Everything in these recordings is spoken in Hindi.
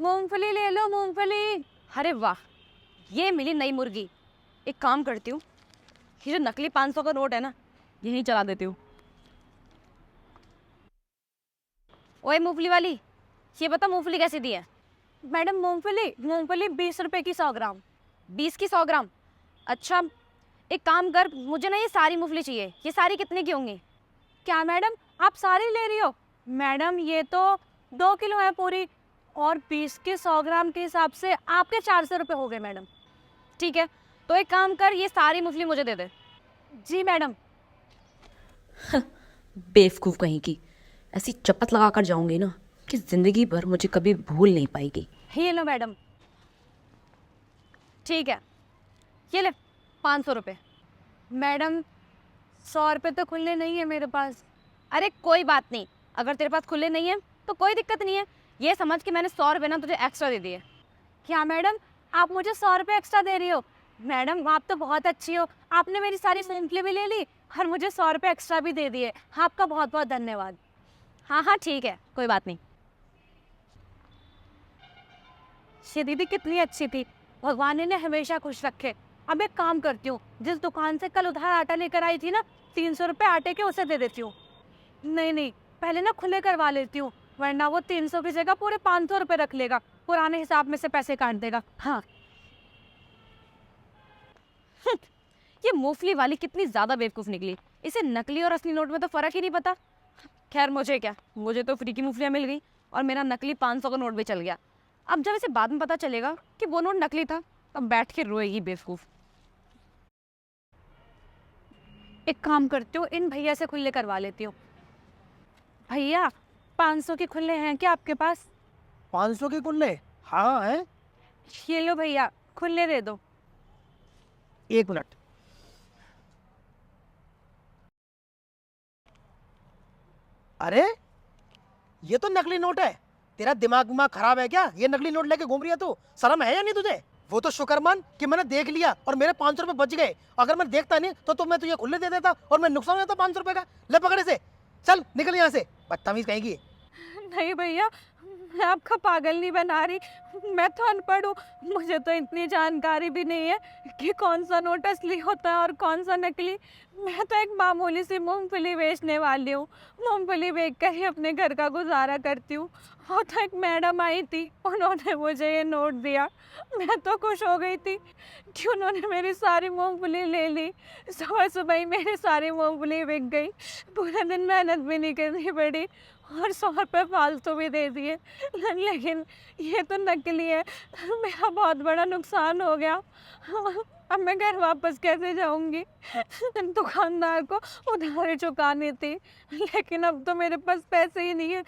मूंगफली ले लो मूंगफली। अरे वाह, ये मिली नई मुर्गी। एक काम करती हूँ, ये जो नकली 500 का नोट है ना, यहीं चला देती हूँ। ओए मूंगफली वाली, ये बता मूंगफली कैसे दी है? मैडम मूंगफली मूंगफली 20 रुपए की 100 ग्राम। 20 की 100 ग्राम? अच्छा, एक काम कर, मुझे ना ये सारी मूंगफली चाहिए। ये सारी कितने की होंगी? क्या मैडम, आप सारी ले रही हो? मैडम ये तो 2 किलो है पूरी, और 20 के 100 ग्राम के हिसाब से आपके 400 रुपये हो गए मैडम। ठीक है, तो एक काम कर, ये सारी मूंगफली मुझे दे दे। जी मैडम। बेवकूफ़ कहीं की, ऐसी चपत लगा कर जाऊंगी ना कि ज़िंदगी भर मुझे कभी भूल नहीं पाएगी। ये लो मैडम। ठीक है, ये ले 500 रुपये। मैडम 100 रुपये तो खुले नहीं है मेरे पास। अरे कोई बात नहीं, अगर तेरे पास खुले नहीं है तो कोई दिक्कत नहीं है। ये समझ के मैंने 100 रुपये ना तुझे एक्स्ट्रा दे दिए। क्या मैडम, आप मुझे 100 रुपये एक्स्ट्रा दे रही हो? मैडम आप तो बहुत अच्छी हो, आपने मेरी सारी मूंगफली भी ले ली और मुझे 100 रुपये एक्स्ट्रा भी दे दिए। आपका बहुत बहुत धन्यवाद। हाँ हाँ ठीक है, कोई बात नहीं। ये दीदी कितनी अच्छी थी, भगवान ने हमेशा खुश रखे। अब एक काम करती हूँ, जिस दुकान से कल उधार आटा लेकर आई थी ना, 300 रुपये आटे के उसे दे देती हूँ। नहीं नहीं, पहले ना खुले करवा लेती हूँ, वरना वो 300 की जगह पूरे 500 रुपये रख लेगा, पुराने हिसाब में से पैसे काट देगा। हाँ। ये मूंगफली वाली कितनी ज्यादा बेवकूफ निकली, इसे नकली और असली नोट में तो फर्क ही नहीं पता। खैर मुझे क्या, मुझे तो फ्री की मूंगफलियाँ मिल गई और मेरा नकली 500 का नोट भी चल गया। अब जब इसे बाद में पता चलेगा कि वो नोट नकली था, तब बैठ के रोएगी बेवकूफ। एक काम करती हूँ, इन भैया से खुले करवा लेती हूँ। भैया 500 के खुले हैं क्या आपके पास? 500 के कुल्ले? हाँ है। ये लो भैया, खुले दे दो। 1 मिनट। अरे ये तो नकली नोट है। तेरा दिमाग विमाग खराब है क्या? ये नकली नोट लेके घूम रही है तू? शर्म है या नहीं तुझे? वो तो शुक्र मान कि मैंने देख लिया और मेरे 500 रुपए बच गए। अगर मैं देखता नहीं तो मैं तुझे खुले दे देता और मैं नुकसान हो जाता 500 रुपए का। ले पकड़े से, चल निकल यहाँ से, बदतमीज कहेगी। नहीं भैया, मैं आपका पागल नहीं बना रही, मैं तो अनपढ़ हूँ, मुझे तो इतनी जानकारी भी नहीं है कि कौन सा नोट असली होता है और कौन सा नकली। मैं तो एक मामूली सी मूंगफली बेचने वाली हूँ, मूंगफली बेच कर ही अपने घर का गुजारा करती हूँ। और तो एक मैडम आई थी, उन्होंने मुझे ये नोट दिया, मैं तो खुश हो गई थी कि उन्होंने मेरी सारी मूंगफली ले ली। सुबह सुबह ही मेरी सारी मूंगफली बिक गई, पूरा दिन मेहनत भी नहीं करनी पड़ी और 100 रुपये फालतू भी दे दिए। लेकिन ये तो नकली है, मेरा बहुत बड़ा नुकसान हो गया। अब मैं घर वापस कैसे जाऊंगी? दुकानदार को उधारी चुकानी थी, लेकिन अब तो मेरे पास पैसे ही नहीं है।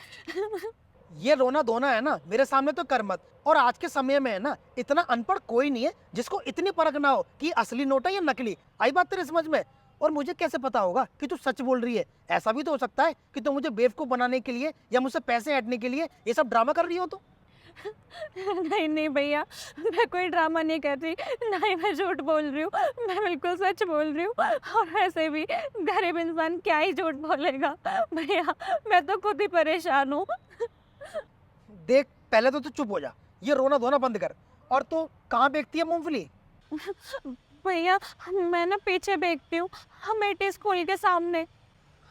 ये रोना धोना है ना मेरे सामने तो कर मत। और आज के समय में है ना, इतना अनपढ़ कोई नहीं है जिसको इतनी परख ना हो कि असली नोट है या नकली। आई बात तेरे समझ में? और मुझे कैसे पता होगा कि तू सच बोल रही है? ऐसा भी तो हो सकता है कि तू मुझे बेवकूफ बनाने के लिए या मुझसे पैसे हटने के लिए ये सब ड्रामा कर रही हो। तो नहीं नहीं भैया, मैं कोई ड्रामा नहीं कर रही, ना ही मैं झूठ बोल रही हूँ, मैं बिल्कुल सच बोल रही हूँ। और वैसे भी गरीब इंसान क्या ही झूठ बोलेगा भैया, मैं तो खुद ही परेशान हूँ। देख, पहले तो तू चुप हो जा, ये रोना धोना बंद कर। और तू कहाँ बेचती है मूंगफली? भैया मैं ना पीछे बेचती हूँ, अमेठी स्कूल के सामने।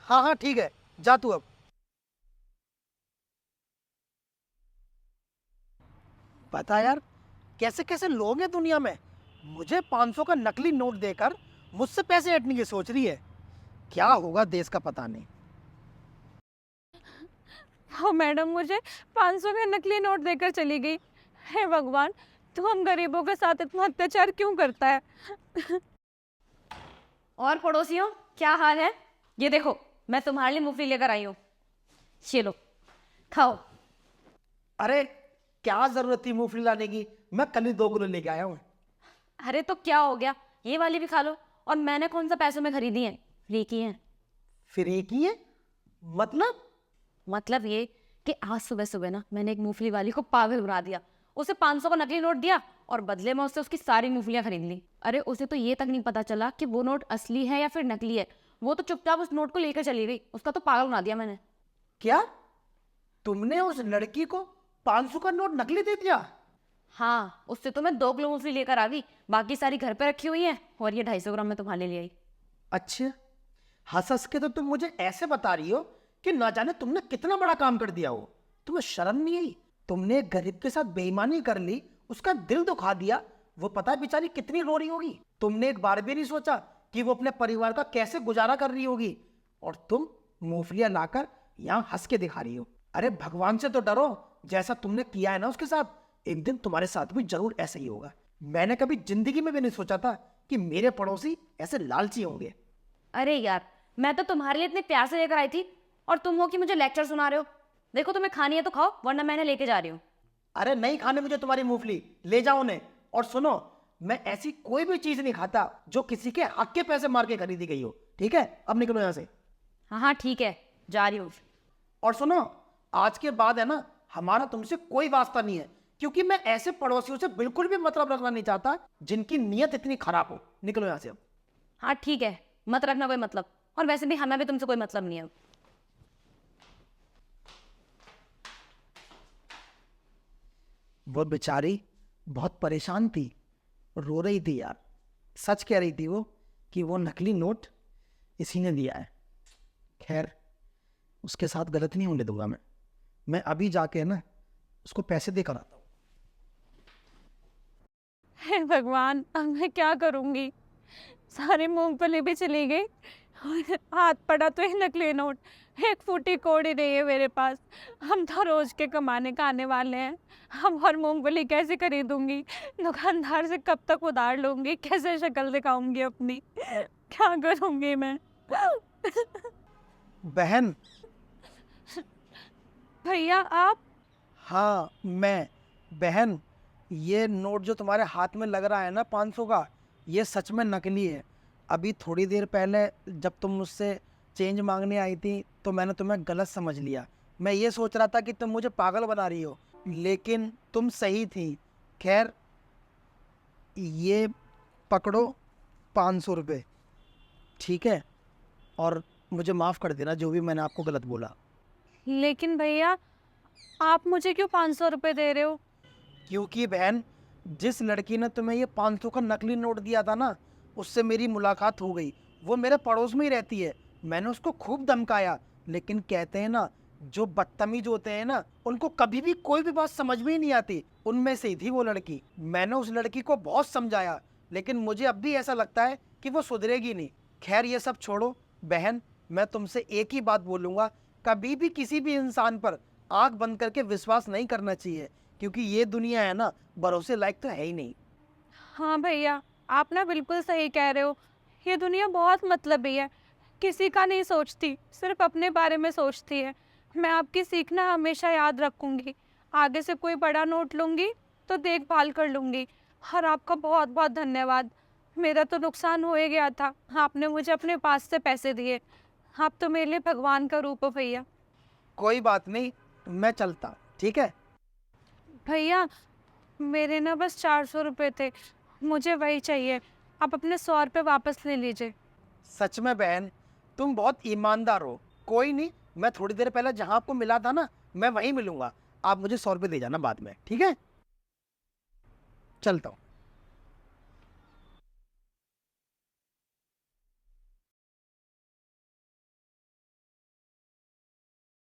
हाँ हाँ ठीक है, जा तू अब। पता यार, कैसे कैसे लोग हैं दुनिया में। मुझे 500 का नकली नोट देकर मुझसे पैसे हटने की सोच रही है। क्या होगा देश का पता नहीं। हाँ मैडम, मुझे 500 का नकली नोट देकर चली गई। हे भगवान, तू हम गरीबों के साथ इतना अत्याचार क्यों करता है? और पड़ोसियों, क्या हाल है? ये देखो, मैं तुम्हारे लिए मूंगफली लेकर आई हूँ, ये लो, खाओ। अरे क्या जरूरत थी मूंगफली लाने की? मैं कल ही 2 किलो लेके आया हूँ। अरे तो क्या हो गया, ये वाली भी खा लो। और मैंने कौन सा पैसों में खरीदी है, फ्री की है। फिर एक ही है मतलब ये कि आज सुबह सुबह ना मैंने एक मूंगफली वाली को पागल बना दिया, उसे 500 का नकली नोट दिया और बदले में उससे उसकी सारी मूंगफलियां खरीद ली। अरे उसे तो ये तक नहीं पता चला कि वो नोट असली है या फिर नकली है, वो तो चुपचाप उस नोट को लेकर चली गई। उसका तो पागल बना दिया मैंने। क्या तुमने उस लड़की को 500 का नोट नकली दे दिया? हाँ, उससे तो मैं 2 किलो मूंगफली लेकर आ गई, बाकी सारी घर पे रखी हुई है और ये 250 ग्राम में तुम्हारे लिए आई। अच्छा, हंस हंस के तो तुम मुझे ऐसे बता रही हो कि ना जाने तुमने कितना बड़ा काम कर दिया हो। तुम्हें शर्म नहीं आई? तुमने एक गरीब के साथ बेईमानी कर ली, उसका दिल दुखा दिया। वो पता है बेचारी कितनी रो रही होगी। तुमने एक बार भी नहीं सोचा कि वो अपने परिवार का कैसे गुजारा कर रही होगी, और तुम मूंगफलियां लाकर यहाँ हंस के दिखा रही हो। अरे भगवान से तो डरो, जैसा तुमने किया है ना उसके साथ, एक दिन तुम्हारे साथ भी जरूर ऐसा ही होगा। मैंने कभी जिंदगी में भी नहीं सोचा था कि मेरे पड़ोसी ऐसे लालची होंगे। अरे यार, मैं तो तुम्हारे लिए इतने प्यार से लेकर आई थी और तुम हो कि मुझे लेक्चर सुना रहे हो। देखो, तुम्हें खानी है तो खाओ, वरना मैंने लेके जा रही हूँ। अरे नहीं खाने मुझे तुम्हारी मूंगफली, ले जाओ उन्हें। और सुनो, मैं ऐसी कोई भी चीज नहीं खाता जो किसी के हक के पैसे मार के खरीदी गई हो। ठीक है, अब निकलो यहाँ से। हाँ हाँ ठीक है, जा रही हूँ। और सुनो, आज के बाद है ना, हमारा तुमसे कोई वास्ता नहीं है, क्योंकि मैं ऐसे पड़ोसियों से बिल्कुल भी मतलब रखना नहीं चाहता जिनकी नीयत इतनी खराब हो। निकलो यहाँ से अब। हाँ ठीक है, मत रखना कोई मतलब, और वैसे भी हमें भी तुमसे कोई मतलब नहीं है। वो बेचारी बहुत परेशान थी, रो रही थी यार। सच कह रही थी वो कि वो नकली नोट इसी ने दिया है। खैर, उसके साथ गलत नहीं होने दूंगा मैं अभी जाके ना उसको पैसे देकर आता हूँ। हे भगवान, अब मैं क्या करूँगी? सारी मूंगफली भी चली गई और हाथ पड़ा तो एक नकली नोट। एक फूटी कौड़ी नहीं है मेरे पास। हम तो रोज के कमाने का आने वाले हैं। हम और मूंगफली कैसे खरीदूंगी? दुकानदार से कब तक उधार लूंगी? कैसे शक्ल दिखाऊंगी अपनी? क्या करूंगी मैं? बहन। भैया आप? हाँ मैं। बहन, ये नोट जो तुम्हारे हाथ में लग रहा है ना 500 का, ये सच में नकली है। अभी थोड़ी देर पहले जब तुम मुझसे चेंज मांगने आई थी तो मैंने तुम्हें गलत समझ लिया। मैं ये सोच रहा था कि तुम मुझे पागल बना रही हो, लेकिन तुम सही थी। खैर, ये पकड़ो 500 रुपये, ठीक है? और मुझे माफ़ कर देना जो भी मैंने आपको गलत बोला। लेकिन भैया, आप मुझे क्यों 500 रुपये दे रहे हो? क्योंकि बहन, जिस लड़की ने तुम्हें ये 500 का नकली नोट दिया था ना, उससे मेरी मुलाकात हो गई। वो मेरे पड़ोस में ही रहती है। मैंने उसको खूब धमकाया, लेकिन कहते हैं ना, जो बदतमीज होते हैं ना, उनको कभी भी कोई भी बात समझ में ही नहीं आती। उनमें से ही थी वो लड़की। मैंने उस लड़की को बहुत समझाया, लेकिन मुझे अब भी ऐसा लगता है कि वो सुधरेगी नहीं। खैर, ये सब छोड़ो बहन, मैं तुमसे एक ही बात बोलूँगा, कभी भी किसी भी इंसान पर आंख बंद करके विश्वास नहीं करना चाहिए, क्योंकि ये दुनिया है ना, भरोसे लायक तो है ही नहीं। हाँ भैया, आप ना बिल्कुल सही कह रहे हो। ये दुनिया बहुत मतलबी है, किसी का नहीं सोचती, सिर्फ अपने बारे में सोचती है। मैं आपकी सीखना हमेशा याद रखूंगी। आगे से कोई बड़ा नोट लूंगी तो देखभाल कर लूंगी। और आपका बहुत बहुत धन्यवाद। मेरा तो नुकसान हो ही गया था, आपने मुझे अपने पास से पैसे दिए। आप तो मेरे लिए भगवान का रूप हो भैया। कोई बात नहीं, मैं चलता, ठीक है? भैया, मेरे ना बस 400 रुपये थे, मुझे वही चाहिए। आप अपने 100 रुपये वापस ले लीजिए। सच में बहन, तुम बहुत ईमानदार हो। कोई नहीं, मैं थोड़ी देर पहले जहां आपको मिला था ना, मैं वहीं मिलूंगा। आप मुझे 100 रुपये दे जाना बाद में, ठीक है? चलता हूँ।